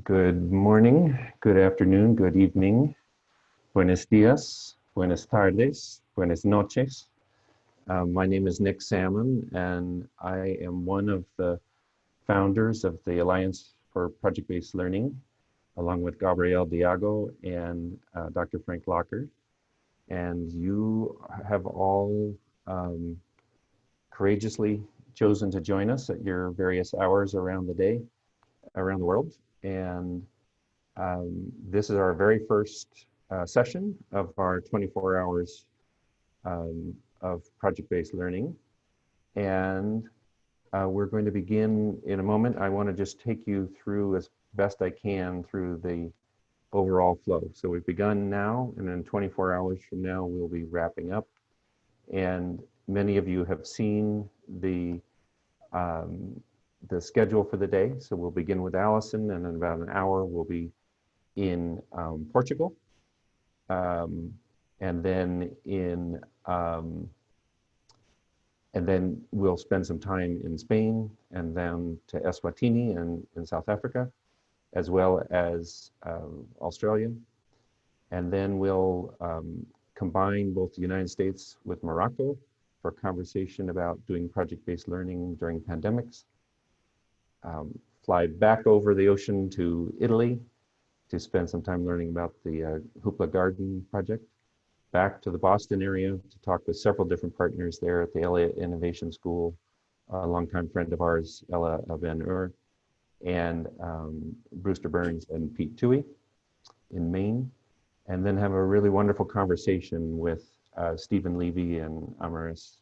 Good morning, good afternoon, good evening. Buenos dias, buenas tardes, buenas noches. My name is Nick Salmon, and I am one of the founders of the Alliance for Project-Based Learning, along with Gabriel Diago and Dr. Frank Locker. And you have all courageously chosen to join us at your various hours around the day, around the world. And this is our very first session of our 24 hours of project-based learning. And we're going to begin in a moment. I want to just take you through as best I can through the overall flow. So we've begun now, and in 24 hours from now, we'll be wrapping up. And many of you have seen the schedule for the day. So we'll begin with Alison, and in about an hour, we'll be in Portugal, and then we'll spend some time in Spain, and then to Eswatini and in South Africa, as well as Australia, and then we'll combine both the United States with Morocco for conversation about doing project-based learning during pandemics. Fly back over the ocean to Italy to spend some time learning about the Hoopla Garden project, back to the Boston area to talk with several different partners there at the Elliott Innovation School, a longtime friend of ours, Ella Van Ur, and Brewster Burns and Pete Toohey in Maine, and then have a really wonderful conversation with Stephen Levy and Amaris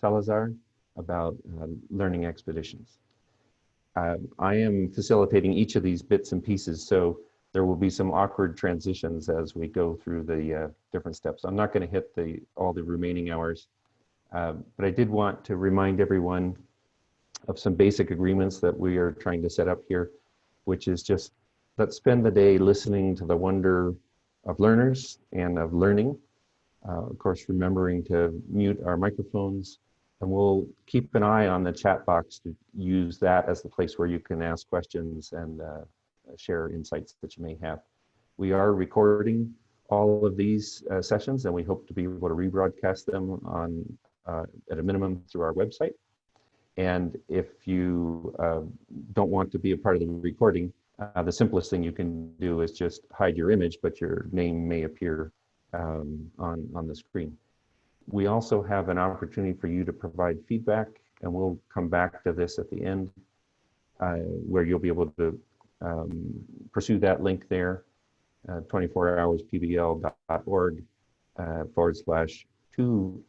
Salazar about learning expeditions. I am facilitating each of these bits and pieces, so there will be some awkward transitions as we go through the different steps. I'm not going to hit all the remaining hours, but I did want to remind everyone of some basic agreements that we are trying to set up here, which is just let's spend the day listening to the wonder of learners and of learning. Of course, remembering to mute our microphones. And we'll keep an eye on the chat box to use that as the place where you can ask questions and share insights that you may have. We are recording all of these sessions, and we hope to be able to rebroadcast them on, at a minimum, through our website. And if you don't want to be a part of the recording, the simplest thing you can do is just hide your image, but your name may appear on the screen. We also have an opportunity for you to provide feedback, and we'll come back to this at the end, where you'll be able to pursue that link there, 24hourspbl.org /2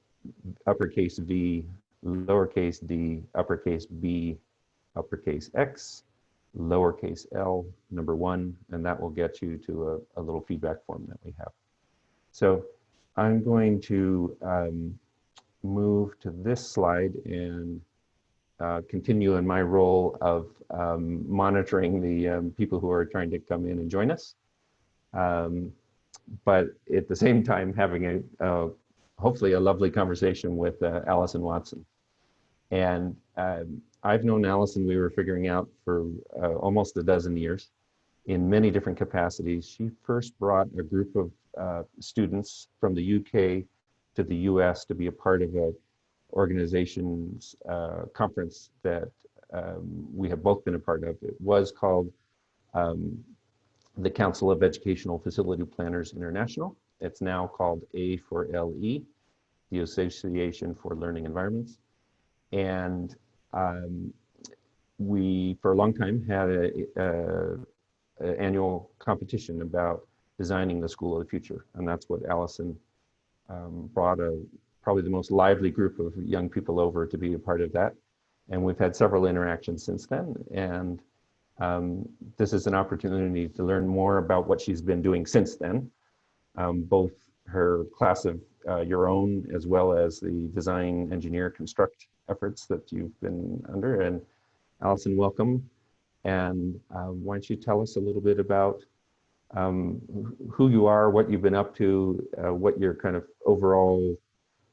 uppercase V, lowercase d, uppercase B, uppercase X, lowercase L, number 1, and that will get you to a little feedback form that we have. So I'm going to move to this slide and continue in my role of monitoring the people who are trying to come in and join us. But at the same time, having hopefully a lovely conversation with Alison Watson. And I've known Alison, we were figuring out, for almost a dozen years in many different capacities. She first brought a group of students from the UK to the US to be a part of a organization's conference that we have both been a part of. It was called the Council of Educational Facility Planners International. It's now called A4LE, the Association for Learning Environments. And we, for a long time, had an annual competition about designing the school of the future. And that's what Alison brought probably the most lively group of young people over to be a part of that. And we've had several interactions since then. And this is an opportunity to learn more about what she's been doing since then, both her class of your own, as well as the design, engineer, construct efforts that you've been under. And Alison, welcome. And why don't you tell us a little bit about who you are, what you've been up to, what your kind of overall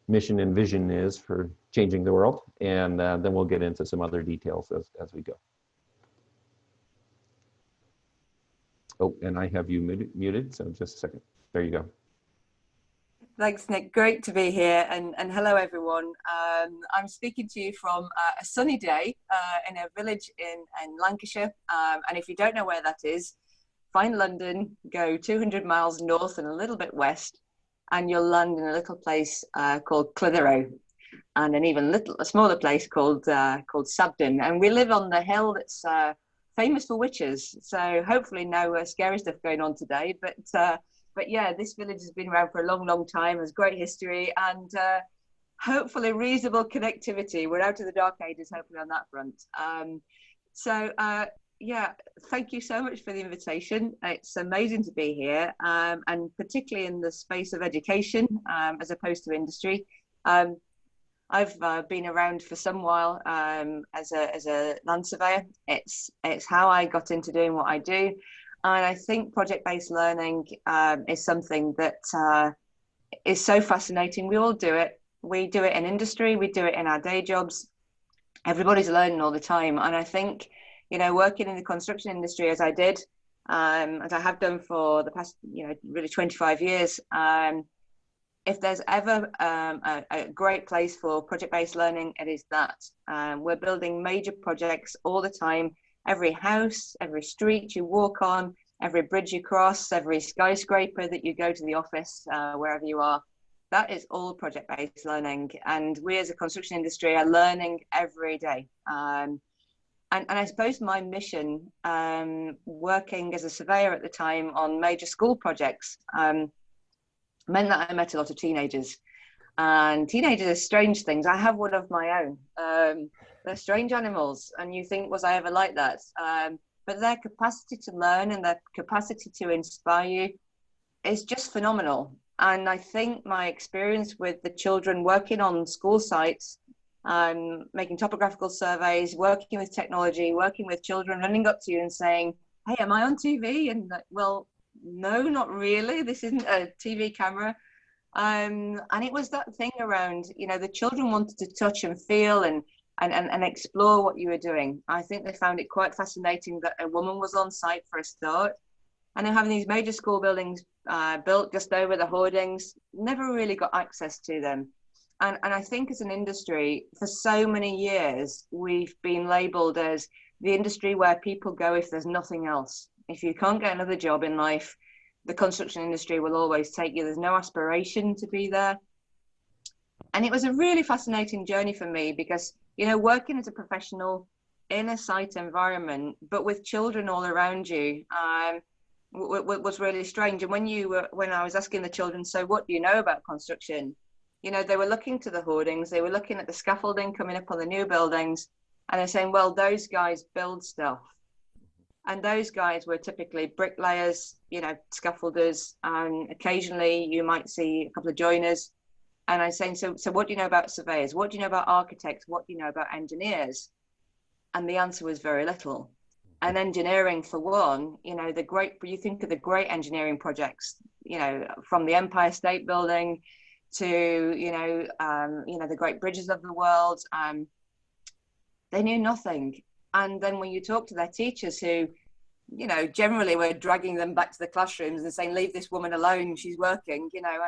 mission and vision is for changing the world, and then we'll get into some other details as we go. Oh, and I have you muted, so just a second. There you go. Thanks, Nick. Great to be here, and hello, everyone. I'm speaking to you from a sunny day in a village in Lancashire, and if you don't know where that is, find London, go 200 miles north and a little bit west, and you'll land in a little place called Clitheroe, and an even a smaller place called Sabden. And we live on the hill that's famous for witches, so hopefully no scary stuff going on today, but yeah, this village has been around for a long, long time, has great history, and hopefully reasonable connectivity. We're out of the dark ages, hopefully, on that front. Yeah, thank you so much for the invitation. It's amazing to be here, and particularly in the space of education as opposed to industry. I've been around for some while as a land surveyor. It's how I got into doing what I do. And I think project-based learning is something that is so fascinating. We all do it. We do it in industry. We do it in our day jobs. Everybody's learning all the time. And I think, working in the construction industry as I did, as I have done for the past, really 25 years, if there's ever a great place for project-based learning, it is that. We're building major projects all the time. Every house, every street you walk on, every bridge you cross, every skyscraper that you go to the office, wherever you are, that is all project-based learning. And we as a construction industry are learning every day. And I suppose my mission, working as a surveyor at the time on major school projects, meant that I met a lot of teenagers. And teenagers are strange things. I have one of my own. They're strange animals, and you think, was I ever like that? But their capacity to learn and their capacity to inspire you is just phenomenal. And I think my experience with the children working on school sites, making topographical surveys, working with technology, working with children, running up to you and saying, hey, am I on TV? And like, well, no, not really. This isn't a TV camera. And it was that thing around, the children wanted to touch and feel and explore what you were doing. I think they found it quite fascinating that a woman was on site for a start, and they're having these major school buildings built just over the hoardings, never really got access to them. And I think as an industry, for so many years, we've been labeled as the industry where people go if there's nothing else. If you can't get another job in life, the construction industry will always take you. There's no aspiration to be there. And it was a really fascinating journey for me because, working as a professional in a site environment, but with children all around you, was really strange. And when I was asking the children, so what do you know about construction? They were looking to the hoardings, they were looking at the scaffolding coming up on the new buildings, and they're saying, well, those guys build stuff. And those guys were typically bricklayers, scaffolders, and occasionally you might see a couple of joiners. And I'm saying, so what do you know about surveyors? What do you know about architects? What do you know about engineers? And the answer was very little. And engineering, for one, you think of the great engineering projects, from the Empire State Building to, the great bridges of the world. They knew nothing. And then when you talk to their teachers who, generally were dragging them back to the classrooms and saying, leave this woman alone, she's working, and I'm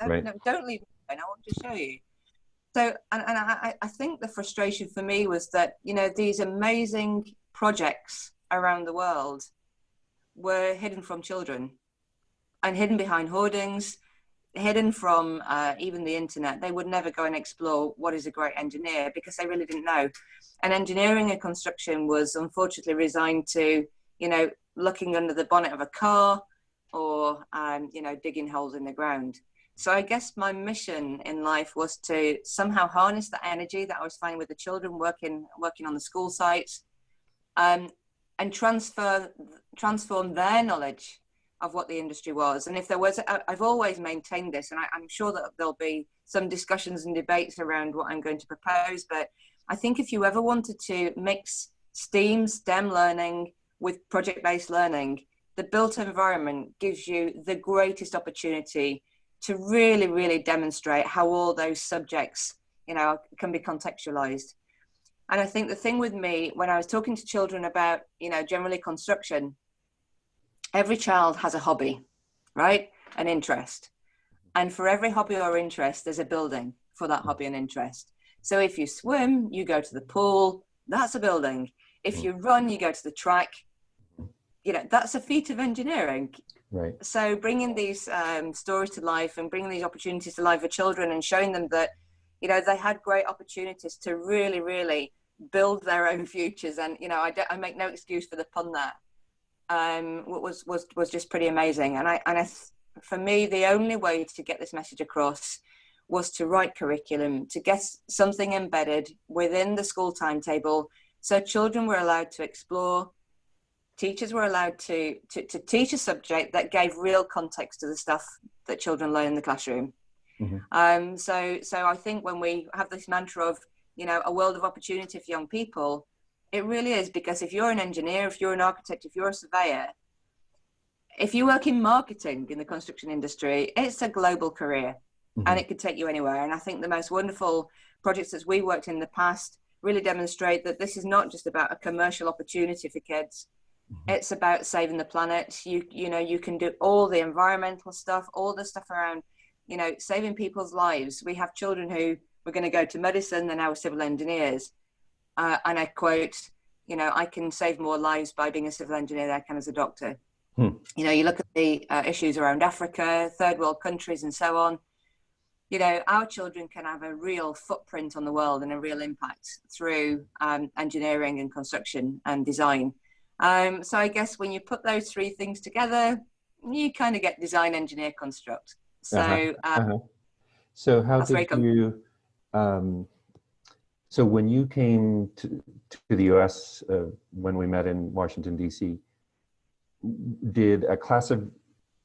like, no, don't leave her alone, I want to show you. So, and I think the frustration for me was that, these amazing projects around the world were hidden from children and hidden behind hoardings, hidden from even the internet. They would never go and explore what is a great engineer because they really didn't know. And engineering and construction was unfortunately resigned to, looking under the bonnet of a car or, digging holes in the ground. So I guess my mission in life was to somehow harness the energy that I was finding with the children working on the school sites, and transform their knowledge of what the industry was. And if there was, I've always maintained this, and I'm sure that there'll be some discussions and debates around what I'm going to propose, but I think if you ever wanted to mix STEM learning with project-based learning, the built environment gives you the greatest opportunity to really, really demonstrate how all those subjects, can be contextualized. And I think the thing with me, when I was talking to children about, generally construction, every child has a hobby, right? An interest. And for every hobby or interest, there's a building for that hobby and interest. So if you swim, you go to the pool, that's a building. If you run, you go to the track, you know, that's a feat of engineering. Right. So bringing these stories to life and bringing these opportunities to life for children and showing them that, you know, they had great opportunities to really, really build their own futures. And, you know, I make no excuse for the pun there. Was just pretty amazing. And for me, the only way to get this message across was to write curriculum, to get something embedded within the school timetable so children were allowed to explore, teachers were allowed to teach a subject that gave real context to the stuff that children learn in the classroom. Mm-hmm. So I think when we have this mantra of, you know, a world of opportunity for young people, it really is, because if you're an engineer, if you're an architect, if you're a surveyor, if you work in marketing in the construction industry, it's a global career. Mm-hmm. And it could take you anywhere. And I think the most wonderful projects that we worked in the past really demonstrate that this is not just about a commercial opportunity for kids. Mm-hmm. It's about saving the planet. You know, you can do all the environmental stuff, all the stuff around, you know, saving people's lives. We have children who were going to go to medicine, they're now civil engineers. And I quote, you know, I can save more lives by being a civil engineer than I can as a doctor. You know, you look at the issues around Africa, third world countries and so on. You know, our children can have a real footprint on the world and a real impact through engineering and construction and design. So I guess when you put those three things together, you kind of get design, engineer, construct. So, So how did you, so when you came to the US, when we met in Washington, D.C., did a class of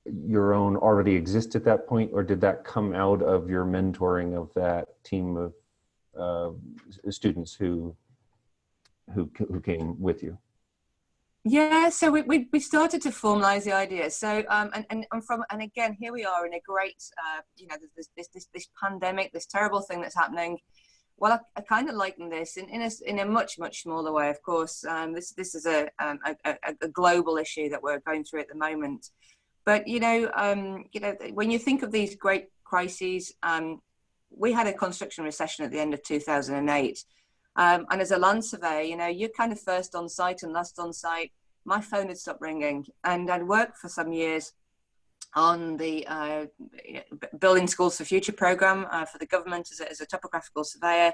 your own already exist at that point, or did that come out of your mentoring of that team of students who came with you? Yeah, so we started to formalize the idea. So and again, here we are in a great you know, this pandemic, this terrible thing that's happening. Well, I kind of liken this in a much smaller way. Of course, this is a global issue that we're going through at the moment. But you know, when you think of these great crises, we had a construction recession at the end of 2008. And as a land surveyor, you know, you're kind of first on site and last on site. My phone had stopped ringing, and I'd worked for some years on the Building Schools for Future program for the government as a topographical surveyor.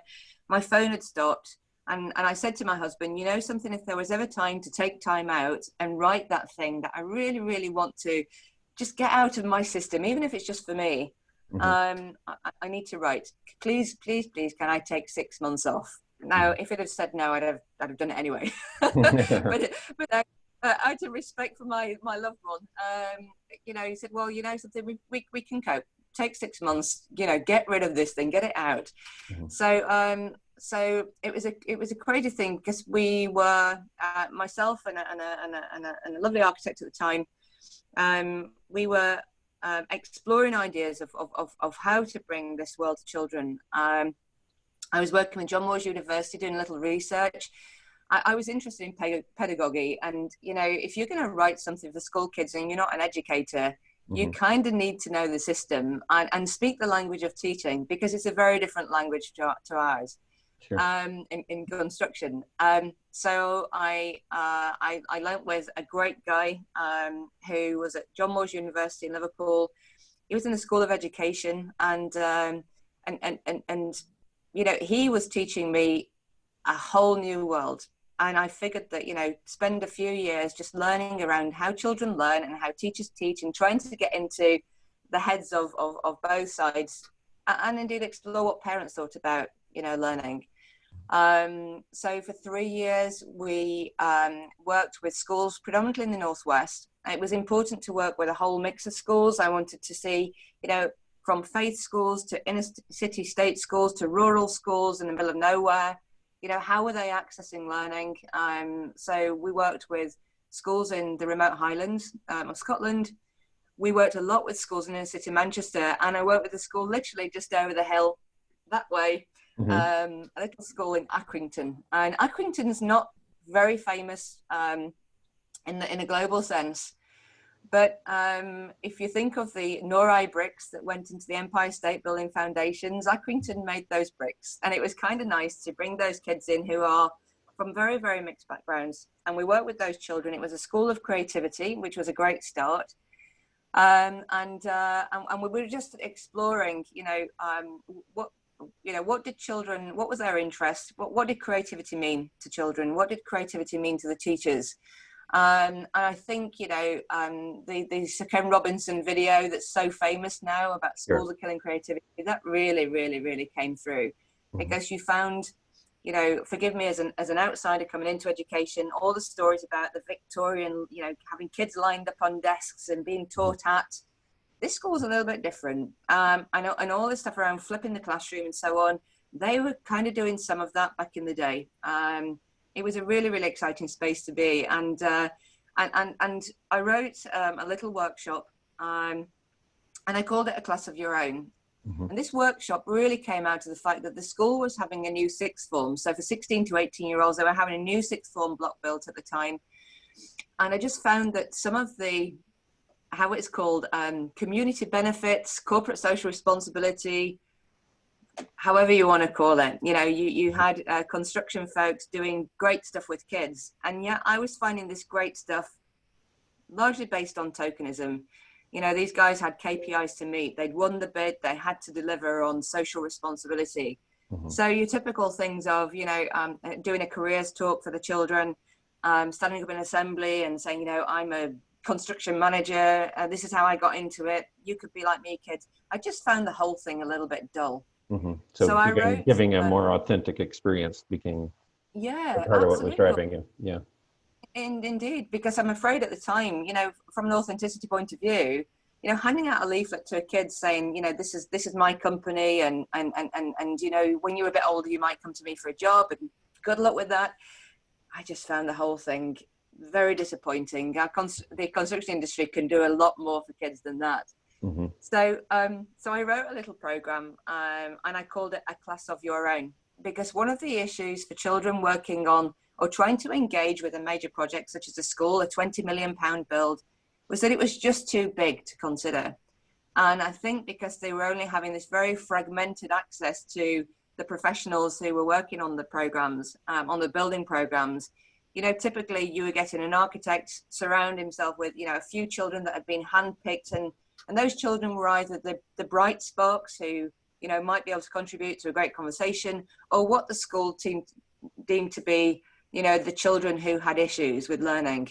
My phone had stopped, and I said to my husband, you know something, if there was ever time to take time out and write that thing that I really want to just get out of my system, even if it's just for me, I need to write. Please, can I take 6 months off? Now, if it had said no, I'd have done it anyway. but out of respect for my loved one, you know, he said, well, you know something, we can cope. Take 6 months, you know, get rid of this thing, get it out. So it was a crazy thing, because we were myself and a lovely architect at the time. We were exploring ideas of how to bring this world to children. I was working with John Moores University doing a little research. I was interested in pedagogy, and you know, if you're going to write something for school kids and you're not an educator, you kind of need to know the system and speak the language of teaching, because it's a very different language to ours. Sure. In construction. So I learnt with a great guy who was at John Moores University in Liverpool. He was in the School of Education, and you know, he was teaching me a whole new world. And I figured that, you know, spend a few years just learning around how children learn and how teachers teach, and trying to get into the heads of both sides, and indeed explore what parents thought about, you know, learning. So for 3 years, we worked with schools predominantly in the Northwest. It was important to work with a whole mix of schools. I wanted to see, you know, from faith schools to inner city state schools to rural schools in the middle of nowhere. You know, how were they accessing learning? So we worked with schools in the remote Highlands of Scotland. We worked a lot with schools in inner city Manchester, and I worked with a school literally just over the hill that way, a little school in Accrington. And Accrington's not very famous in a global sense, But if you think of the Norai bricks that went into the Empire State Building foundations, Accrington made those bricks. And it was kind of nice to bring those kids in who are from very, very mixed backgrounds. And we worked with those children. It was a school of creativity, which was a great start. And we were just exploring, what did children, what was their interest? What did creativity mean to children? What did creativity mean to the teachers? And I think, the Sir Ken Robinson video that's so famous now about schools are killing creativity, that really, really, really came through. Because you found, forgive me as an outsider coming into education, all the stories about the Victorian, having kids lined up on desks and being taught at. This school's a little bit different. I know, and all this stuff around flipping the classroom and so on, they were kind of doing some of that back in the day. It was a really, really exciting space to be. And I wrote a little workshop, and I called it A Class of Your Own. And this workshop really came out of the fact that the school was having a new sixth form. So for 16 to 18-year-olds, they were having a new sixth form block built at the time. And I just found that some of the, how it's called, community benefits, corporate social responsibility, however you want to call it, you had construction folks doing great stuff with kids. And yet I was finding this great stuff largely based on tokenism. These guys had KPIs to meet. They'd won the bid. They had to deliver on social responsibility. So your typical things of, doing a careers talk for the children, standing up in assembly and saying, I'm a construction manager. This is how I got into it. You could be like me, kids. I just found the whole thing a little bit dull. So I wrote, giving a more authentic experience became part of what was driving you. Yeah. And indeed, because I'm afraid at the time, from an authenticity point of view, handing out a leaflet to a kid saying, this is my company, and when you're a bit older, you might come to me for a job, and good luck with that. I just found the whole thing very disappointing. The construction industry can do a lot more for kids than that. So I wrote a little program, and I called it A Class of Your Own, because one of the issues for children working on or trying to engage with a major project such as a school, a £20 million build, was that it was just too big to consider. And I think because they were only having this very fragmented access to the professionals who were working on the programs, on the building programs, typically you were getting an architect surround himself with, a few children that had been handpicked, and those children were either the bright sparks who, might be able to contribute to a great conversation, or what the school team deemed to be, the children who had issues with learning.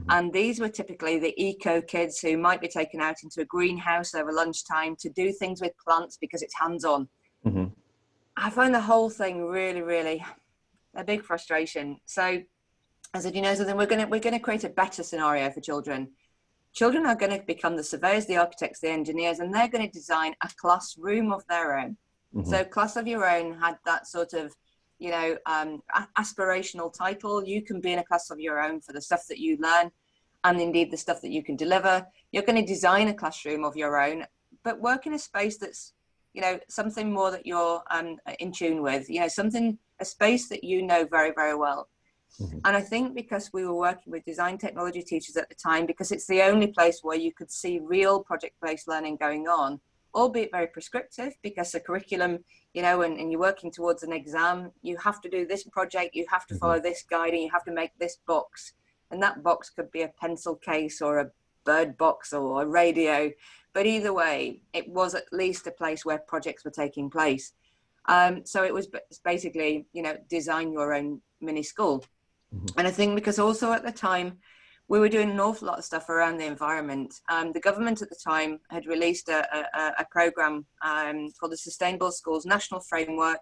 And these were typically the eco kids who might be taken out into a greenhouse over lunchtime to do things with plants because it's hands-on. I find the whole thing really, really a big frustration. So I said, so then we're going to create a better scenario for children. Children are going to become the surveyors, the architects, the engineers, and they're going to design a classroom of their own. So Class of Your Own had that sort of, aspirational title. You can be in a class of your own for the stuff that you learn, and indeed the stuff that you can deliver. You're going to design a classroom of your own, but work in a space that's, something more that you're in tune with, a space that very, very well. And I think because we were working with design technology teachers at the time, because it's the only place where you could see real project-based learning going on, albeit very prescriptive, because the curriculum, and you're working towards an exam, you have to do this project, you have to follow this guide, and you have to make this box. And that box could be a pencil case or a bird box or a radio. But either way, it was at least a place where projects were taking place. So it was basically, design your own mini school. And I think because also at the time, we were doing an awful lot of stuff around the environment. The government at the time had released a program called the Sustainable Schools National Framework.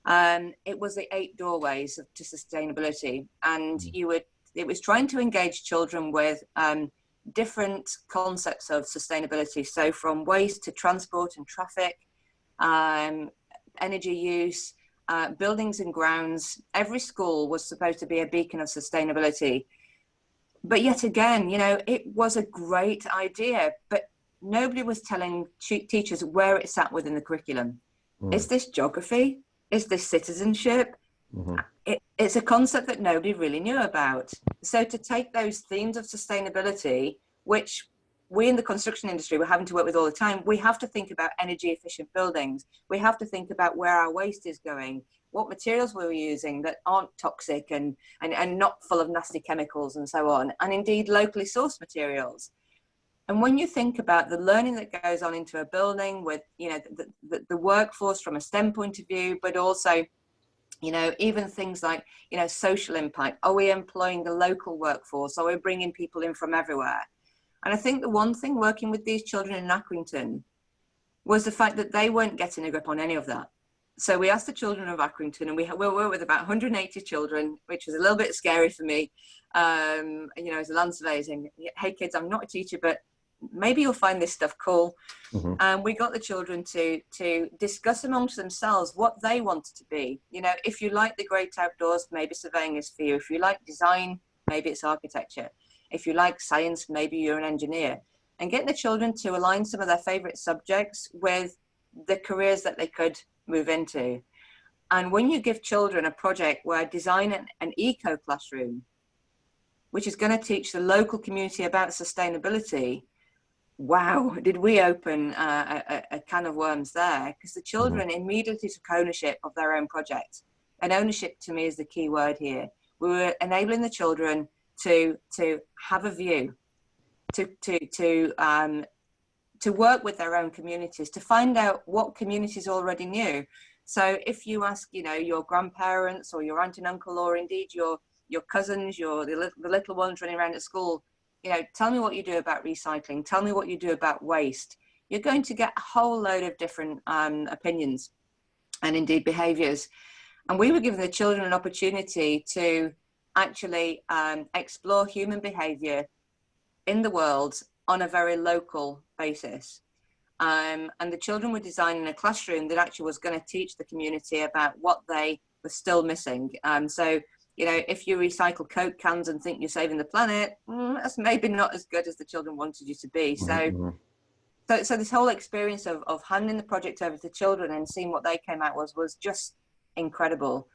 It was the 8 doorways to sustainability. And it was trying to engage children with different concepts of sustainability. So from waste to transport and traffic, energy use, buildings and grounds. Every school was supposed to be a beacon of sustainability. But yet again, it was a great idea, but nobody was telling teachers where it sat within the curriculum. Is this geography? Is this citizenship? It's a concept that nobody really knew about. So to take those themes of sustainability, which we in the construction industry, we're having to work with all the time. We have to think about energy efficient buildings. We have to think about where our waste is going, what materials we're using that aren't toxic and not full of nasty chemicals and so on, and indeed locally sourced materials. And when you think about the learning that goes on into a building with, you know, the workforce from a STEM point of view, but also, you know, even things like, you know, social impact. Are we employing the local workforce? Are we bringing people in from everywhere? And I think the one thing working with these children in Accrington was the fact that they weren't getting a grip on any of that. So we asked the children of Accrington, and we worked with about 180 children, which was a little bit scary for me. You know, as a land surveyor, saying, hey kids, I'm not a teacher, but maybe you'll find this stuff cool. And we got the children to discuss amongst themselves what they wanted to be. You know, if you like the great outdoors, maybe surveying is for you. If you like design, maybe it's architecture. If you like science, maybe you're an engineer. And getting the children to align some of their favorite subjects with the careers that they could move into. And when you give children a project where design an eco classroom, which is going to teach the local community about sustainability, wow, did we open a can of worms there, because the children immediately took ownership of their own project. And ownership to me is the key word here. We were enabling the children to have a view, to work with their own communities, to find out what communities already knew. So if you ask, you know, your grandparents or your aunt and uncle, or indeed your cousins, the little ones running around at school, you know, tell me what you do about recycling, tell me what you do about waste, you're going to get a whole load of different opinions and indeed behaviors. And we were giving the children an opportunity to actually explore human behavior in the world on a very local basis. And the children were designing a classroom that actually was going to teach the community about what they were still missing. So, you know, if you recycle Coke cans and think you're saving the planet, that's maybe not as good as the children wanted you to be. So this whole experience of handing the project over to the children and seeing what they came out was just incredible.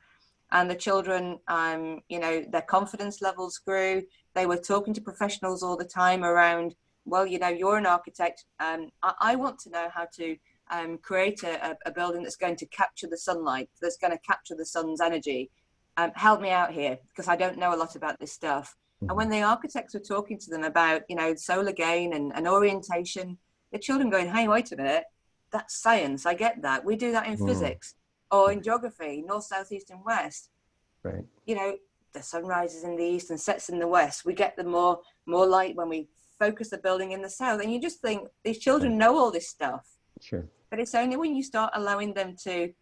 And the children, you know, their confidence levels grew. They were talking to professionals all the time around, well, you know, you're an architect. I want to know how to create a building that's going to capture the sunlight, that's going to capture the sun's energy. Help me out here, because I don't know a lot about this stuff. And when the architects were talking to them about, you know, solar gain and orientation, the children going, hey, wait a minute, that's science. I get that. We do that in physics or in geography, north, south, east, and west. Right. You know, the sun rises in the east and sets in the west. We get the more light when we focus the building in the south. And you just think these children know all this stuff. Sure. But it's only when you start allowing them to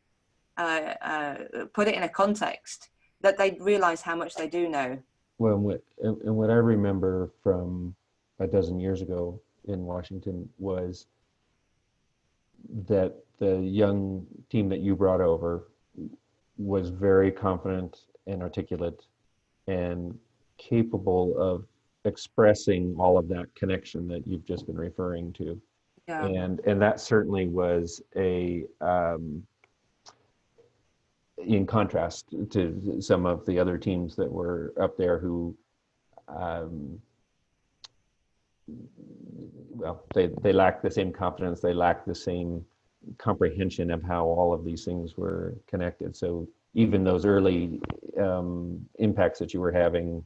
put it in a context that they realize how much they do know. Well, what I remember from a dozen years ago in Washington was that the young team that you brought over was very confident and articulate and capable of expressing all of that connection that you've just been referring to. Yeah. And that certainly was in contrast to some of the other teams that were up there who, well, they lacked the same confidence, they lacked the same comprehension of how all of these things were connected. So even those early impacts that you were having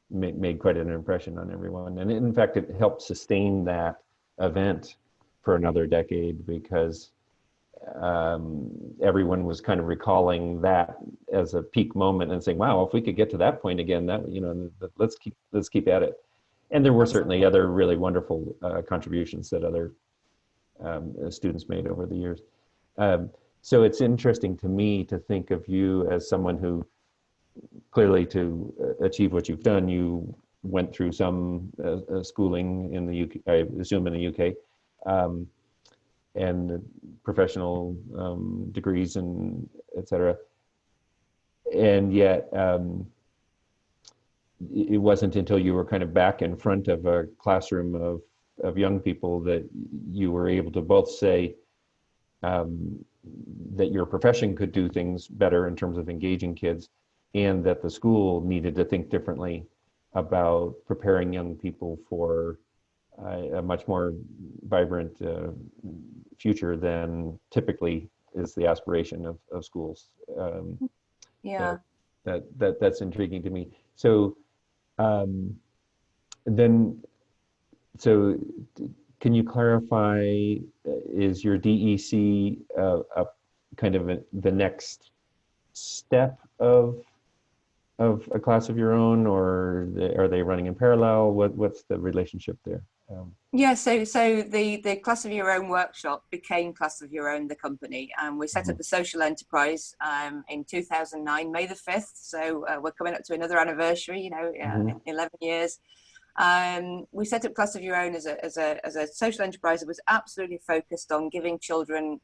made quite an impression on everyone. And in fact, it helped sustain that event for another decade, because everyone was kind of recalling that as a peak moment and saying, wow, if we could get to that point again, that, you know, let's keep at it. And there were certainly other really wonderful contributions that other students made over the years. So it's interesting to me to think of you as someone who clearly, to achieve what you've done, you went through some schooling in the UK, I assume in the UK, and professional degrees and et cetera. And yet it wasn't until you were kind of back in front of a classroom of young people that you were able to both say that your profession could do things better in terms of engaging kids, and that the school needed to think differently about preparing young people for a much more vibrant future than typically is the aspiration of schools. Yeah. That's intriguing to me. So then, so can you clarify, is your DEC a kind of the next step of a class of your own, or are they running in parallel? What's the relationship there? Yeah, so the Class of Your Own workshop became Class of Your Own, the company, and we set up the social enterprise in 2009, May the 5th. So we're coming up to another anniversary, 11 years. We set up Class of Your Own as a social enterprise that was absolutely focused on giving children,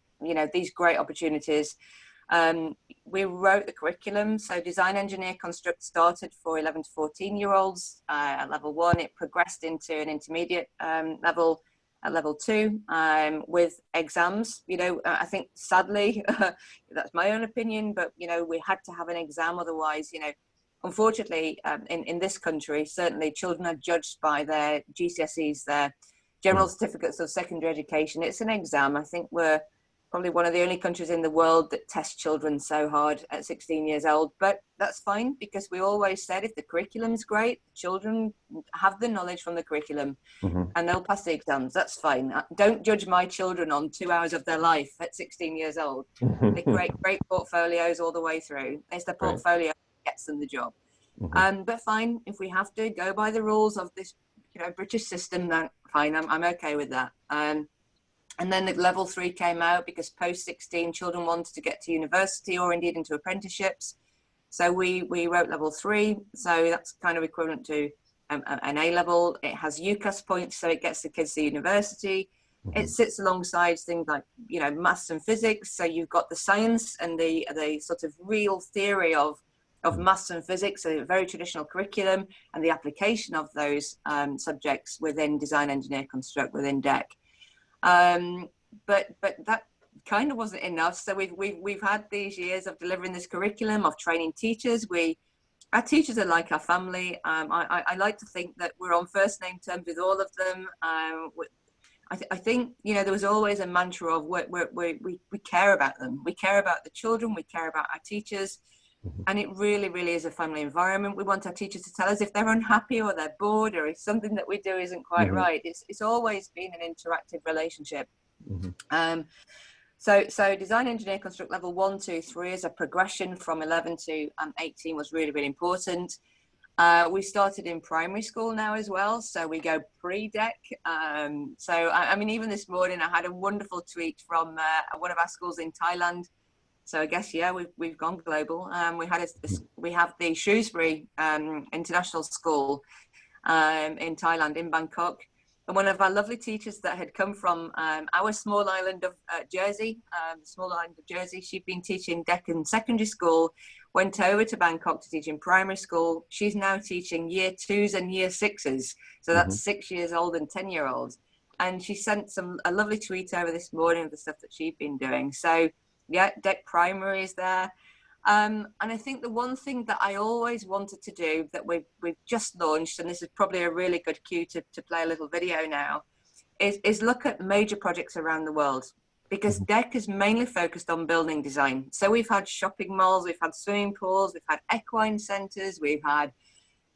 these great opportunities. We wrote the curriculum. So Design, Engineer, Construct started for 11 to 14-year-olds at level 1. It progressed into an intermediate level at level 2 with exams. I think sadly, that's my own opinion, but, we had to have an exam. Otherwise, unfortunately, in this country, certainly children are judged by their GCSEs, their general certificates of secondary education. It's an exam. I think we're probably one of the only countries in the world that tests children so hard at 16 years old, but that's fine, because we always said if the curriculum's great, children have the knowledge from the curriculum and they'll pass the exams. That's fine. Don't judge my children on 2 hours of their life at 16 years old. They create great portfolios all the way through. It's the portfolio that gets them the job. But fine, if we have to go by the rules of this British system, then fine, I'm okay with that. And then the level 3 came out because post 16 children wanted to get to university or indeed into apprenticeships. So we wrote level 3. So that's kind of equivalent to an A level. It has UCAS points, so it gets the kids to university. It sits alongside things like, maths and physics. So you've got the science and the sort of real theory of maths and physics, so a very traditional curriculum, and the application of those subjects within Design, Engineer, Construct, within DEC. But that kind of wasn't enough. So we've had these years of delivering this curriculum, of training teachers. Our teachers are like our family. I like to think that we're on first name terms with all of them. I think there was always a mantra of we care about them. We care about the children. We care about our teachers. And it really, really is a family environment. We want our teachers to tell us if they're unhappy or they're bored or if something that we do isn't quite right. It's always been an interactive relationship. So Design, Engineer, Construct level 1, 2, 3 as a progression from 11 to 18 was really, really important. We started in primary school now as well. So we go pre-DEC. So, I mean, even this morning, I had a wonderful tweet from one of our schools in Thailand. So I guess, we've gone global. We have the Shrewsbury International School in Thailand, in Bangkok. And one of our lovely teachers that had come from our small island of Jersey, she'd been teaching DEC in secondary school, went over to Bangkok to teach in primary school. She's now teaching year 2s and year 6s. So that's 6 years old and 10-year-olds. And she sent a lovely tweet over this morning of the stuff that she'd been doing. So DEC primary is there. And I think the one thing that I always wanted to do that we've just launched, and this is probably a really good cue to play a little video now, is look at major projects around the world, because DEC is mainly focused on building design. So we've had shopping malls, we've had swimming pools, we've had equine centres, we've had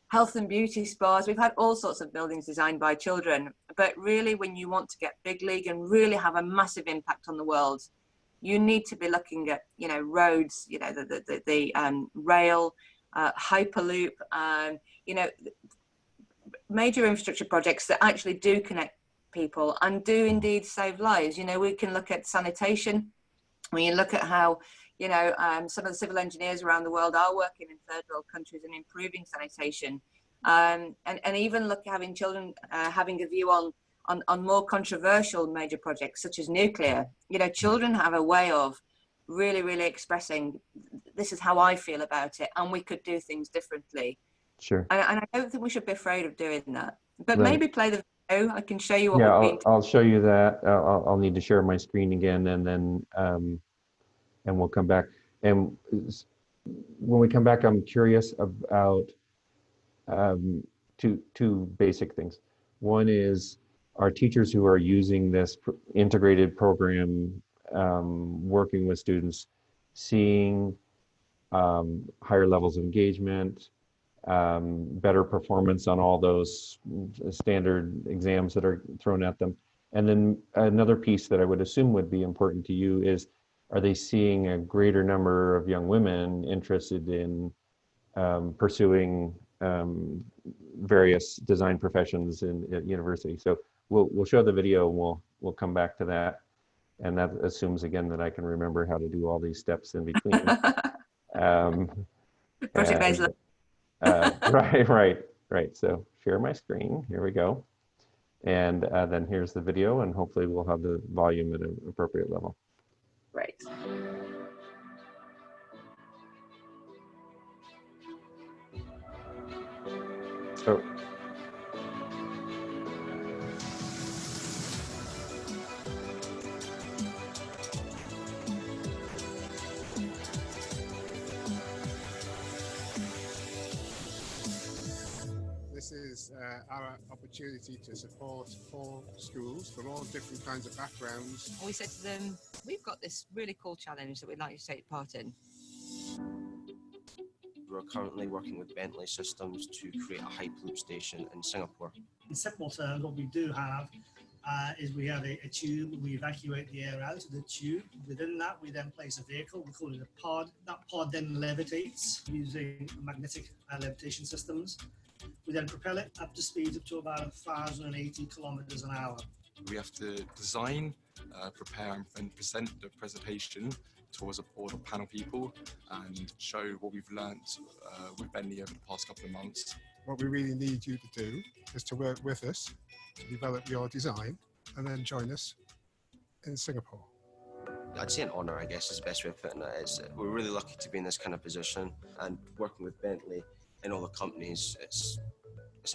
health and beauty spas, we've had all sorts of buildings designed by children. But really, when you want to get big league and really have a massive impact on the world, you need to be looking at, roads, the rail, Hyperloop, major infrastructure projects that actually do connect people and do indeed save lives. We can look at sanitation. When you look at how, some of the civil engineers around the world are working in third world countries and improving sanitation, and even look at having children having a view on more controversial major projects such as nuclear. Children have a way of really, really expressing, this is how I feel about it, and we could do things differently. Sure. And I don't think we should be afraid of doing that. But Right. maybe play the video. I can show you what we've been. I'll show you that. I'll need to share my screen again, and then and we'll come back. And when we come back, I'm curious about two basic things. One is are teachers who are using this integrated program, working with students, seeing higher levels of engagement, better performance on all those standard exams that are thrown at them. And then another piece that I would assume would be important to you is, are they seeing a greater number of young women interested in pursuing various design professions at university? So we'll show the video and we'll come back to that. And that assumes again that I can remember how to do all these steps in between. Project based. Right. So share my screen. Here we go. And then here's the video, and hopefully we'll have the volume at an appropriate level. Right. So. This is our opportunity to support 4 schools from all different kinds of backgrounds. And we said to them, we've got this really cool challenge that we'd like you to take part in. We're currently working with Bentley Systems to create a Hyperloop station in Singapore. In simple terms, what we do have is we have a tube, we evacuate the air out of the tube. Within that, we then place a vehicle, we call it a pod. That pod then levitates using magnetic levitation systems. We then propel it up to speeds up to about 1,080 kilometers an hour. We have to design, prepare and present the presentation towards a board of panel people and show what we've learned with Bentley over the past couple of months. What we really need you to do is to work with us to develop your design and then join us in Singapore. I'd say an honour, I guess, is the best way of putting it. We're really lucky to be in this kind of position, and working with Bentley and all the companies, it's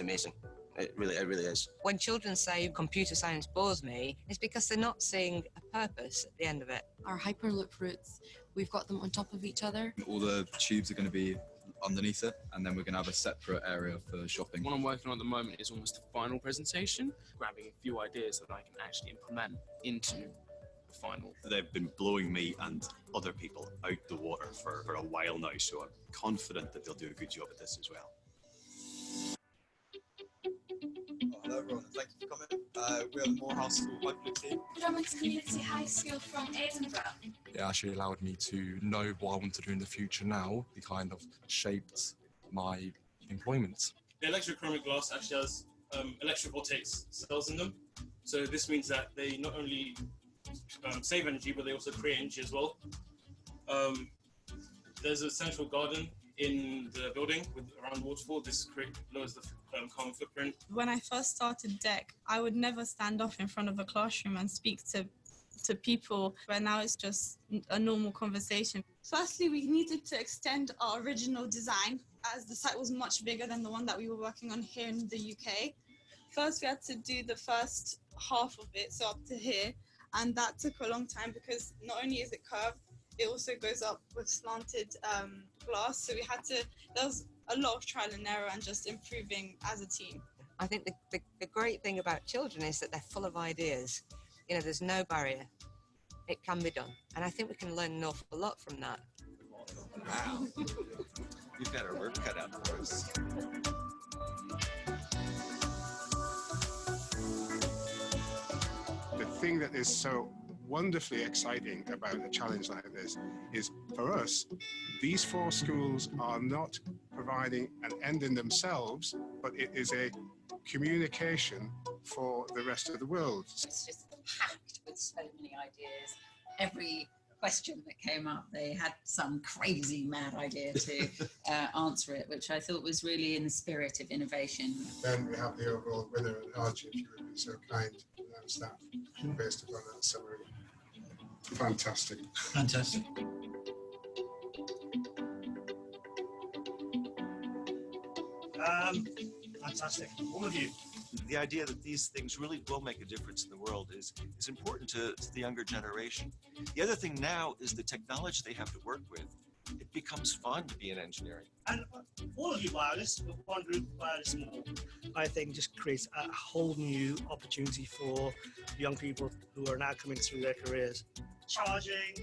amazing. It really is. When children say computer science bores me, it's because they're not seeing a purpose at the end of it. Our Hyperloop routes, we've got them on top of each other. All the tubes are going to be underneath it, and then we're going to have a separate area for shopping. What I'm working on at the moment is almost a final presentation, grabbing a few ideas that I can actually implement into the final. They've been blowing me and other people out the water for a while now, so I'm confident that they'll do a good job at this as well. Hello everyone, thank you for coming. We are the Morehouse School Hyperloop team. Drummond's Community High School from Edinburgh. It actually allowed me to know what I want to do in the future now. It kind of shaped my employment. The electrochromic glass actually has electrovoltaic cells in them. So this means that they not only save energy, but they also create energy as well. There's a central garden in the building with around waterfall. This lowers the carbon footprint. When I first started DEC, I would never stand up in front of a classroom and speak to people, but now it's just a normal conversation. Firstly, we needed to extend our original design as the site was much bigger than the one that we were working on here in the UK. First, we had to do the first half of it, so up to here, and that took a long time because not only is it curved, it also goes up with slanted glass. So there was a lot of trial and error and just improving as a team. I think the great thing about children is that they're full of ideas. You know, there's no barrier. It can be done. And I think we can learn an awful lot from that. Wow. You've got our work cut out for us. The thing that is so wonderfully exciting about a challenge like this is, for us, these 4 schools are not providing an end in themselves, but it is a communication for the rest of the world. It's just packed with so many ideas. Every question that came up, they had some crazy mad idea to answer it, which I thought was really in the spirit of innovation. Then we have the overall winner, and Archie, if you would be so kind to announce that based upon that summary. Fantastic. Fantastic. Fantastic, all of you. The idea that these things really will make a difference in the world is important to the younger generation. The other thing now is the technology they have to work with. It becomes fun to be in engineering. And all of you wireless, but one group wireless more, I think just creates a whole new opportunity for young people who are now coming through their careers. Charging,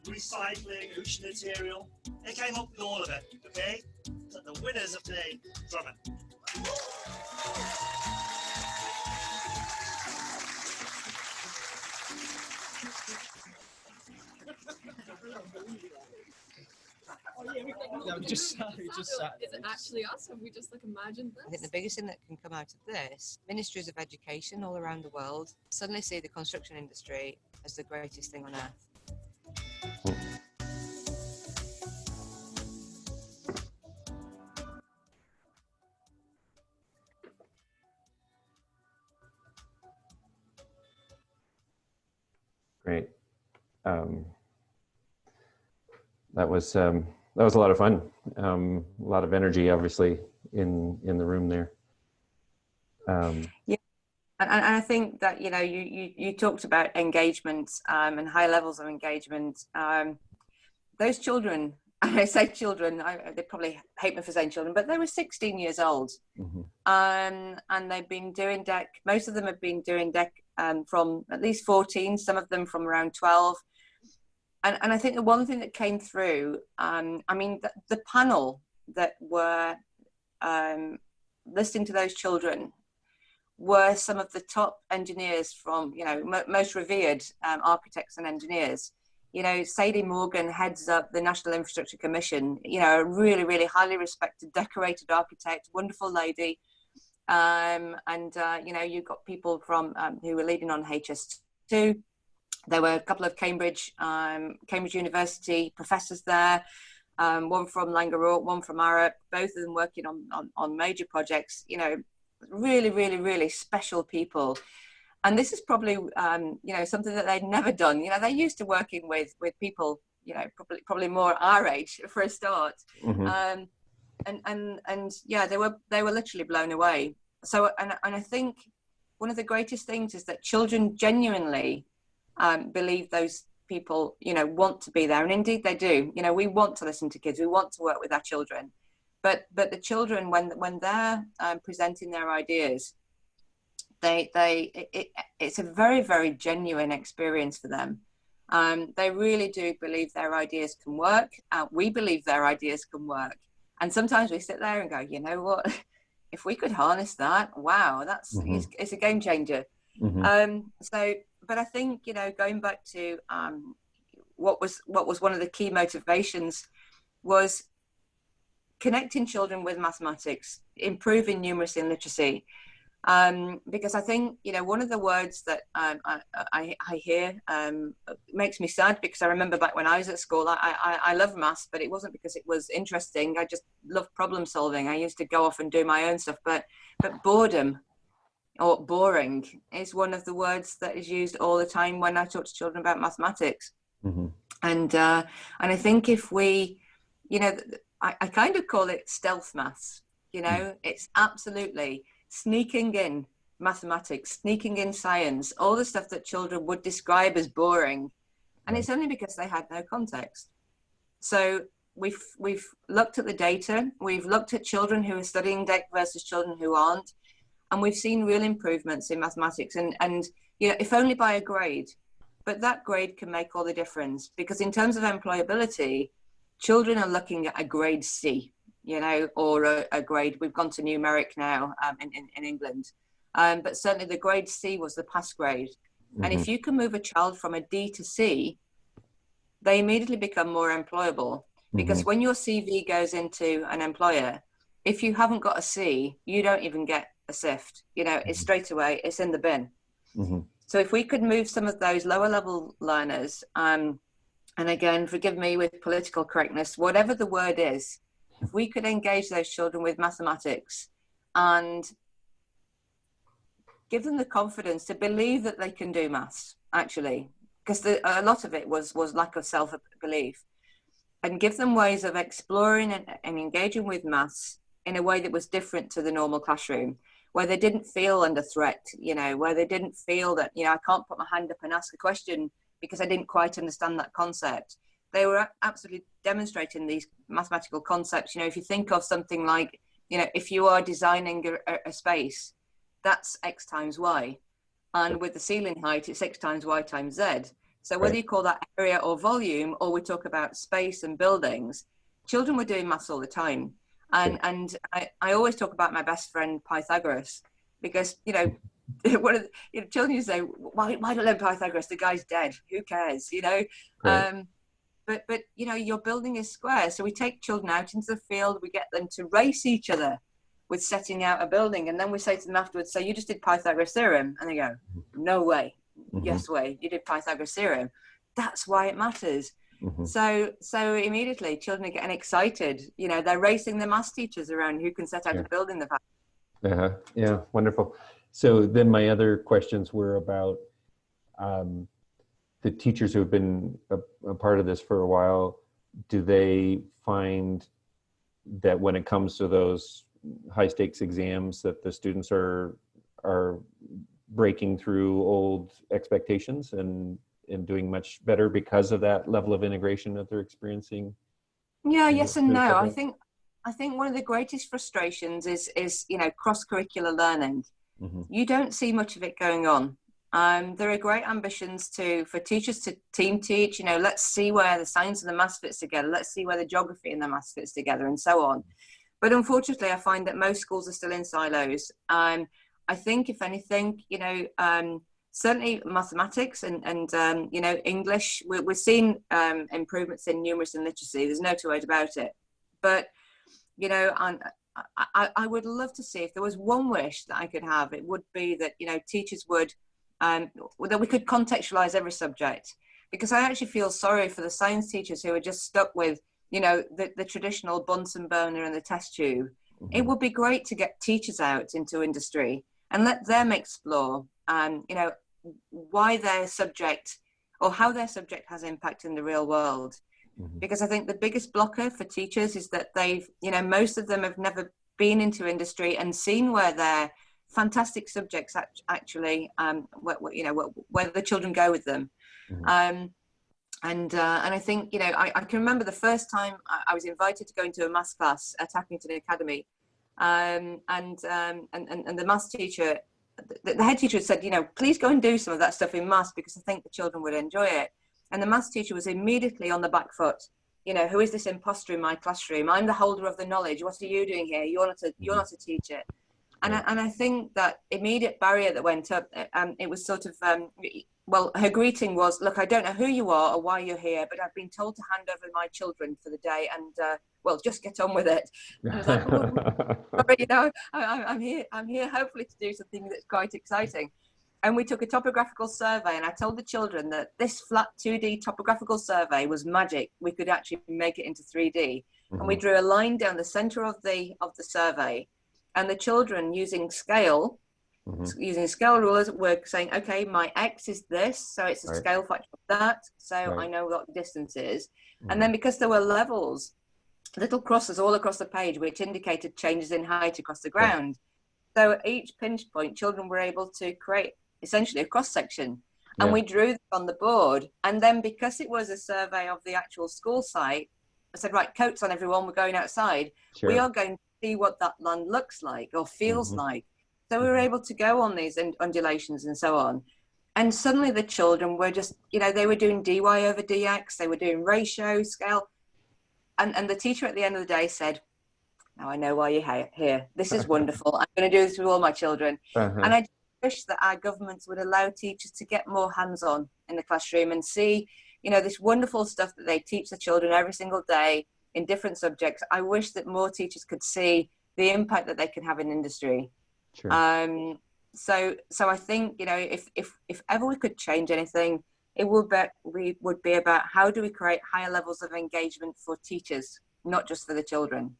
recycling, ocean material, they came up with all of it, okay? So the winners of today, Drummond. No, we just sat. Is it actually us? Have we just imagined this? I think the biggest thing that can come out of this, ministries of education all around the world suddenly see the construction industry as the greatest thing on earth. Great. That was a lot of fun. A lot of energy, obviously, in the room there. Yeah, and I think that you talked about engagement and high levels of engagement. Those children, and I say children, they probably hate me for saying children, but they were 16 years old, and they've been doing deck. Most of them have been doing deck from at least 14. Some of them from around 12. And I think the one thing that came through, the panel that were listening to those children were some of the top engineers from, most revered architects and engineers. Sadie Morgan heads up the National Infrastructure Commission, a really, really highly respected, decorated architect, wonderful lady. You've got people from who were leading on HS2. There were a couple of Cambridge University professors there, one from Langerote, one from Arup, both of them working on major projects, really, really, really special people. And this is probably, something that they'd never done. They're used to working with people, probably more our age for a start. And they were literally blown away. So, and I think one of the greatest things is that children genuinely believe those people, want to be there. And indeed they do. We want to listen to kids. We want to work with our children. But the children, when they're presenting their ideas, it's a very, very genuine experience for them. They really do believe their ideas can work. We believe their ideas can work. And sometimes we sit there and go, you know what, if we could harness that, wow, it's a game changer. But I think, going back to what was one of the key motivations was connecting children with mathematics, improving numeracy and literacy. Because I think, one of the words that I hear makes me sad, because I remember back when I was at school, I loved maths, but it wasn't because it was interesting. I just loved problem solving. I used to go off and do my own stuff, but boredom or boring is one of the words that is used all the time when I talk to children about mathematics. And I think if we, I kind of call it stealth maths, it's absolutely sneaking in mathematics, sneaking in science, all the stuff that children would describe as boring. And it's only because they had no context. So we've looked at the data, we've looked at children who are studying DEC versus children who aren't, and we've seen real improvements in mathematics, and if only by a grade, but that grade can make all the difference, because in terms of employability, children are looking at a grade C, or a grade, we've gone to numeric now in England, but certainly the grade C was the pass grade. And if you can move a child from a D to C, they immediately become more employable, because when your CV goes into an employer, if you haven't got a C, you don't even get a SIFT, it's straight away, it's in the bin. So if we could move some of those lower level learners, and again, forgive me with political correctness, whatever the word is, if we could engage those children with mathematics and give them the confidence to believe that they can do maths, actually, because a lot of it was lack of self-belief, and give them ways of exploring and engaging with maths in a way that was different to the normal classroom, where they didn't feel under threat, where they didn't feel that, I can't put my hand up and ask a question because I didn't quite understand that concept. they were absolutely demonstrating these mathematical concepts. You know, if you think of something like, you know, if you are designing a space, that's X times Y. And with the ceiling height, it's X times Y times Z. So whether you call that area or volume, or we talk about space and buildings, children were doing maths all the time. And I always talk about my best friend Pythagoras, because, you know, one of the, you know, children say, why don't learn Pythagoras? The guy's dead. Who cares? You know. But you know, your building is square. So we take children out into the field. We get them to race each other with setting out a building, and then we say to them afterwards, "So you just did Pythagoras theorem?" And they go, "No way." Yes way. You did Pythagoras theorem. That's why it matters. So immediately children are getting excited. You know, they're racing their maths teachers around who can set out a building the fastest. Yeah, wonderful. So then my other questions were about the teachers who have been a part of this for a while. Do they find that when it comes to those high stakes exams that the students are breaking through old expectations and doing much better because of that level of integration that they're experiencing? Yeah, yes and no. I think one of the greatest frustrations is you know, cross-curricular learning. You don't see much of it going on. There are great ambitions for teachers to team teach. You know, let's see where the science and the maths fits together. Let's see where the geography and the maths fits together, and so on. But unfortunately, I find that most schools are still in silos. I think, if anything, you know, certainly mathematics and you know, English, we're seeing improvements in numeracy and literacy. There's no two ways about it. But, you know, I would love to see, if there was one wish that I could have, it would be that, you know, teachers would, that we could contextualize every subject. Because I actually feel sorry for the science teachers who are just stuck with, you know, the traditional Bunsen burner and the test tube. It would be great to get teachers out into industry and let them explore, you know, why their subject or how their subject has impact in the real world. Because I think the biggest blocker for teachers is that they've, you know, most of them have never been into industry and seen where their fantastic subjects actually, you know, where the children go with them. And I think, you know, I can remember the first time I was invited to go into a maths class at Chapman Academy, and the maths teacher, the head teacher said, you know, please go and do some of that stuff in maths because I think the children would enjoy it. And the maths teacher was immediately on the back foot. You know, who is this imposter in my classroom? I'm the holder of the knowledge. What are you doing here? You're not a teacher. And I think that immediate barrier that went up, it was sort of, well, her greeting was, look, I don't know who you are or why you're here, but I've been told to hand over my children for the day and, well, just get on with it. And I was like, oh, sorry, you know, I'm here hopefully to do something that's quite exciting. And we took a topographical survey, and I told the children that this flat 2D topographical survey was magic. We could actually make it into 3D. And we drew a line down the center of the survey, and the children using scale, using scale rulers, were saying, okay, my X is this, so it's a scale factor of that, so I know what the distance is. And then because there were levels, little crosses all across the page, which indicated changes in height across the ground. So at each pinch point, children were able to create essentially a cross section, and we drew this on the board. And then because it was a survey of the actual school site, I said, right, coats on everyone, we're going outside. We are going to see what that land looks like or feels like. So we were able to go on these undulations and so on. And suddenly the children were just, you know, they were doing dy over dx, they were doing ratio, scale. And the teacher at the end of the day said, now I know why you're here. This is wonderful. I'm going to do this with all my children. And I wish that our governments would allow teachers to get more hands-on in the classroom and see, you know, this wonderful stuff that they teach the children every single day in different subjects. I wish that more teachers could see the impact that they can have in industry. So I think, you know, if ever we could change anything, it would be about how do we create higher levels of engagement for teachers, not just for the children.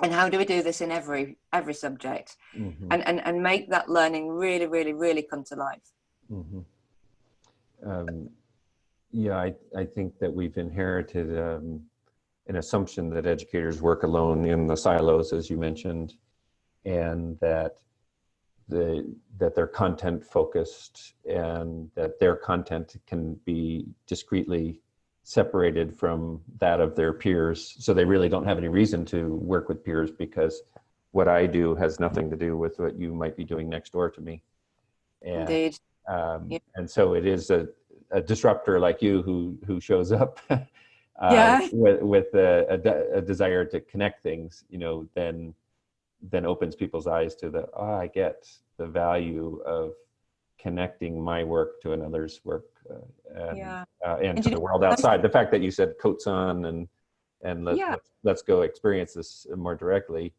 And how do we do this in every subject, and make that learning really, really, really come to life? Yeah, I think that we've inherited an assumption that educators work alone in the silos, as you mentioned, and that they're content focused and that their content can be discreetly separated from that of their peers. So they really don't have any reason to work with peers, because what I do has nothing to do with what you might be doing next door to me. And, Indeed. And so it is a disruptor like you who shows up with a desire to connect things, then opens people's eyes to I get the value of connecting my work to another's work, and to the world outside. The fact that you said coats on and let's go experience this more directly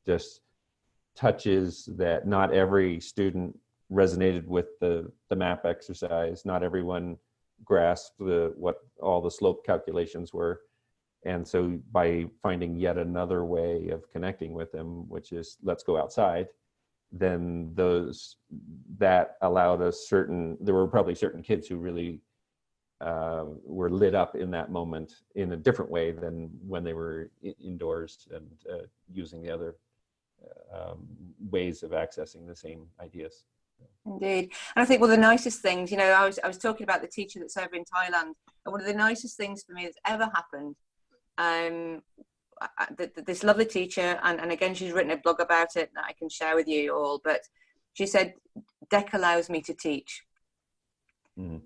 just touches that not every student resonated with the map exercise. Not everyone grasped what all the slope calculations were. And so by finding yet another way of connecting with them, which is let's go outside, then that allowed us there were probably certain kids who really were lit up in that moment in a different way than when they were indoors and using the other ways of accessing the same ideas. Indeed. And I think one of the nicest things, I was talking about the teacher that's over in Thailand, and one of the nicest things for me that's ever happened, this lovely teacher, and again, she's written a blog about it that I can share with you all, but she said, DEC allows me to teach. Mm.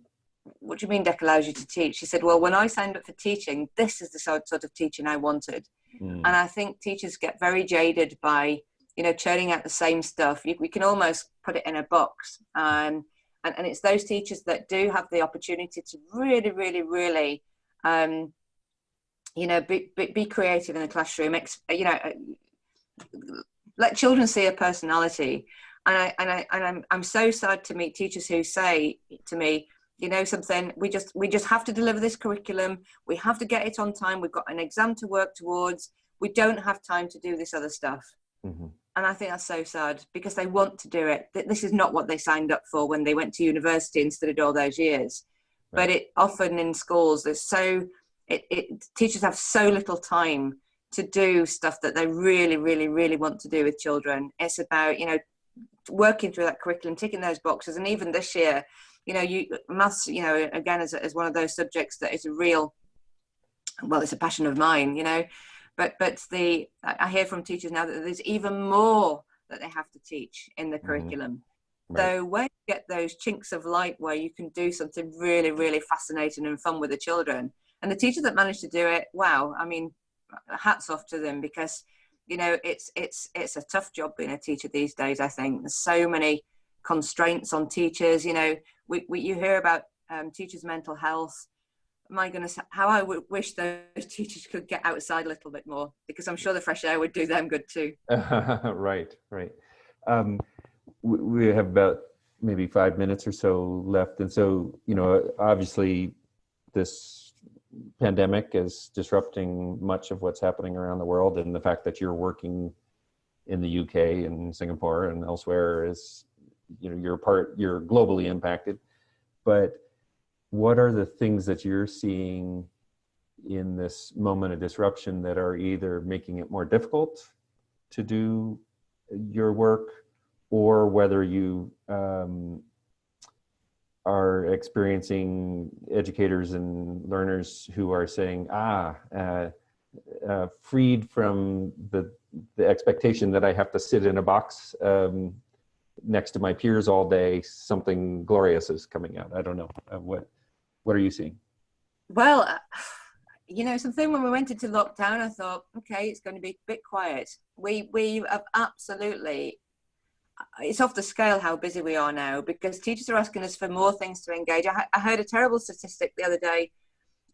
What do you mean DEC allows you to teach? She said, well, when I signed up for teaching, this is the sort of teaching I wanted. And I think teachers get very jaded by churning out the same stuff. We can almost put it in a box. And it's those teachers that do have the opportunity to really, really, really, be creative in the classroom, let children see a personality. And I'm so sad to meet teachers who say to me, something, we just have to deliver this curriculum. We have to get it on time. We've got an exam to work towards. We don't have time to do this other stuff. Mm-hmm. And I think that's so sad, because they want to do it. This is not what they signed up for when they went to university and studied all those years. Right. But it often in schools, teachers have so little time to do stuff that they really, really, really want to do with children. It's about, working through that curriculum, ticking those boxes. And even this year, maths, again, as one of those subjects that is it's a passion of mine, but I hear from teachers now that there's even more that they have to teach in the curriculum. Right. So where you get those chinks of light where you can do something really, really fascinating and fun with the children, and the teachers that manage to do it, wow, I mean, hats off to them, because it's a tough job being a teacher these days. I think there's so many constraints on teachers. You hear about teachers' mental health. My goodness, how I would wish those teachers could get outside a little bit more, because I'm sure the fresh air would do them good too. Right. We have about maybe 5 minutes or so left. And so, obviously this pandemic is disrupting much of what's happening around the world. And the fact that you're working in the UK and Singapore and elsewhere is, you're globally impacted. But what are the things that you're seeing in this moment of disruption that are either making it more difficult to do your work, or whether you are experiencing educators and learners who are saying, freed from the expectation that I have to sit in a box next to my peers all day, something glorious is coming out. I don't know. What are you seeing? Well, something when we went into lockdown, I thought, okay, it's going to be a bit quiet. We have absolutely, it's off the scale how busy we are now, because teachers are asking us for more things to engage. I heard a terrible statistic the other day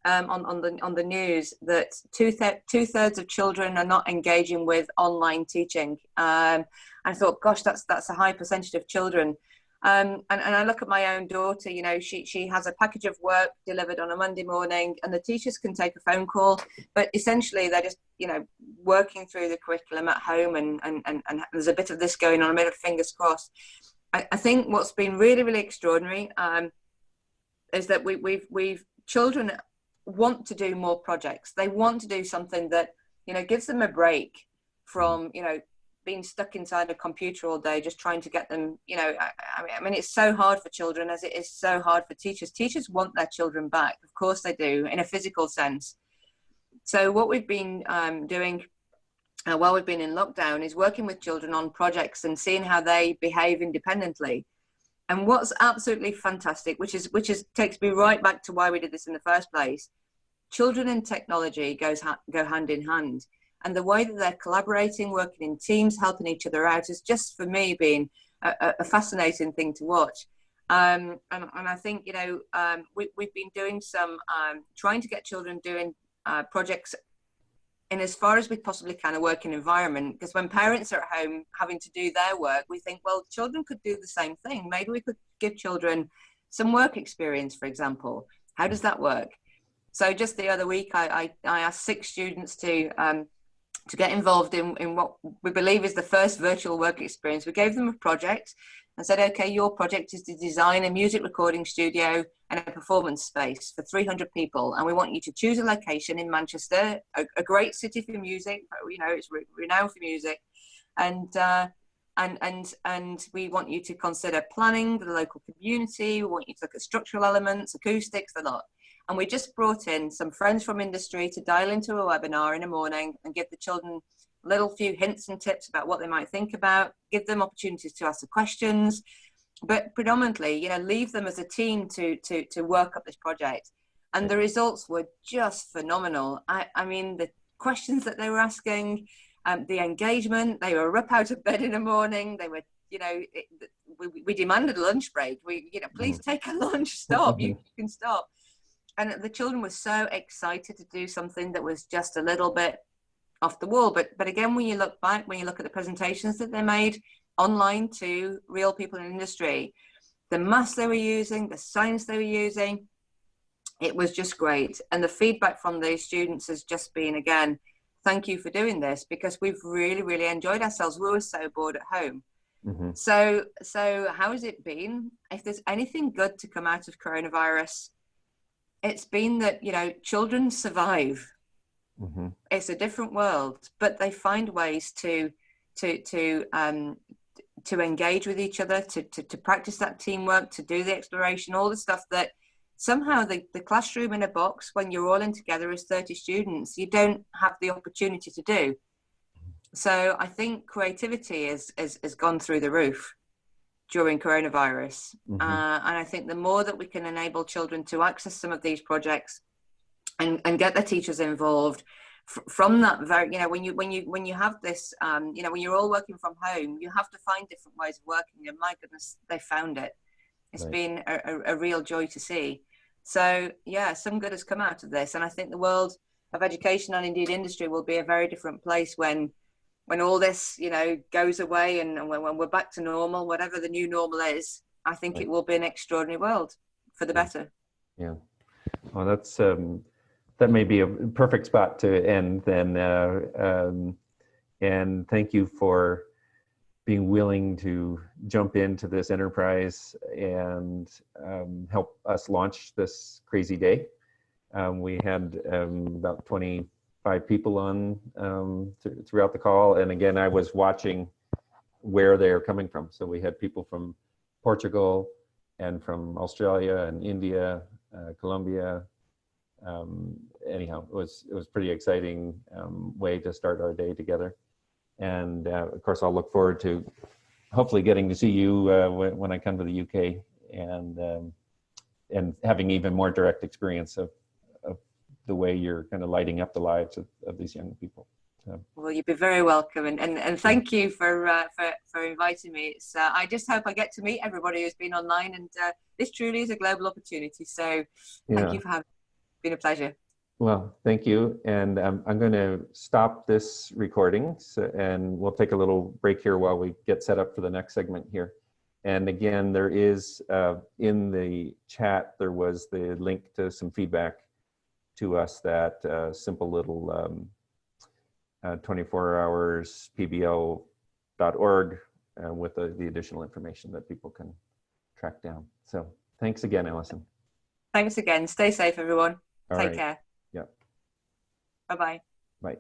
on the news that two-thirds of children are not engaging with online teaching. I thought, gosh, that's a high percentage of children. And I look at my own daughter, she has a package of work delivered on a Monday morning, and the teachers can take a phone call, but essentially they're just, working through the curriculum at home, and there's a bit of this going on, a bit of fingers crossed. I think what's been really, really extraordinary is that we've children want to do more projects. They want to do something that, gives them a break from, being stuck inside a computer all day, just trying to get them, you know, I mean, it's so hard for children as it is so hard for teachers. Teachers want their children back. Of course they do, in a physical sense. So what we've been doing while we've been in lockdown is working with children on projects and seeing how they behave independently. And what's absolutely fantastic, which takes me right back to why we did this in the first place. Children and technology go hand in hand. And the way that they're collaborating, working in teams, helping each other out is just, for me, been a fascinating thing to watch. And I think, you know, we've been doing some, trying to get children doing projects in as far as we possibly can a working environment, because when parents are at home having to do their work, we think, well, children could do the same thing. Maybe we could give children some work experience, for example. How does that work? So just the other week, I asked 6 students to get involved in what we believe is the first virtual work experience. We gave them a project and said, okay, your project is to design a music recording studio and a performance space for 300 people. And we want you to choose a location in Manchester, a great city for music, you know, it's renowned for music. And we want you to consider planning the local community. We want you to look at structural elements, acoustics, the lot. And we just brought in some friends from industry to dial into a webinar in the morning and give the children a little few hints and tips about what they might think about, give them opportunities to ask the questions, but predominantly, you know, leave them as a team to work up this project. And the results were just phenomenal. I mean, the questions that they were asking, the engagement, they were up out of bed in the morning. They were, you know, we demanded a lunch break. You know, please take a lunch, stop, you can stop. And the children were so excited to do something that was just a little bit off the wall. But again, when you look back, when you look at the presentations that they made online to real people in industry, the maths they were using, the science they were using, it was just great. And the feedback from those students has just been, again, thank you for doing this, because we've really, really enjoyed ourselves. We were so bored at home. Mm-hmm. So how has it been? If there's anything good to come out of coronavirus, it's been that, you know, children survive. Mm-hmm. It's a different world, but they find ways to engage with each other, to practice that teamwork, to do the exploration, all the stuff that somehow the classroom in a box, when you're all in together as 30 students, you don't have the opportunity to do. So I think creativity has gone through the roof during coronavirus. Mm-hmm. And I think the more that we can enable children to access some of these projects and get their teachers involved from that very, you know, when you have this, you know, when you're all working from home, you have to find different ways of working. And my goodness, they found it. It's right. Been a real joy to see. So yeah, some good has come out of this. And I think the world of education and indeed industry will be a very different place when all this, you know, goes away and when we're back to normal, whatever the new normal is. I think right. It will be an extraordinary world for the better. Yeah. Well, that's that may be a perfect spot to end then. And thank you for being willing to jump into this enterprise and help us launch this crazy day. We had about 25 people on throughout the call. And again, I was watching where they're coming from. So we had people from Portugal and from Australia and India, Colombia. Anyhow, it was pretty exciting way to start our day together. And of course, I'll look forward to hopefully getting to see you when I come to the UK and having even more direct experience of the way you're kind of lighting up the lives of these young people. So. Well, you'd be very welcome, and thank you for inviting me. It's I just hope I get to meet everybody who's been online, and this truly is a global opportunity. So thank you for having me. It's been a pleasure. Well, thank you. And I'm going to stop this recording and we'll take a little break here while we get set up for the next segment here. And again, there is in the chat, there was the link to some feedback to us, that simple little 24hourspbl.org with the additional information that people can track down. So thanks again, Alison. Thanks again. Stay safe, everyone. Take care. Yeah. Bye-bye. Bye.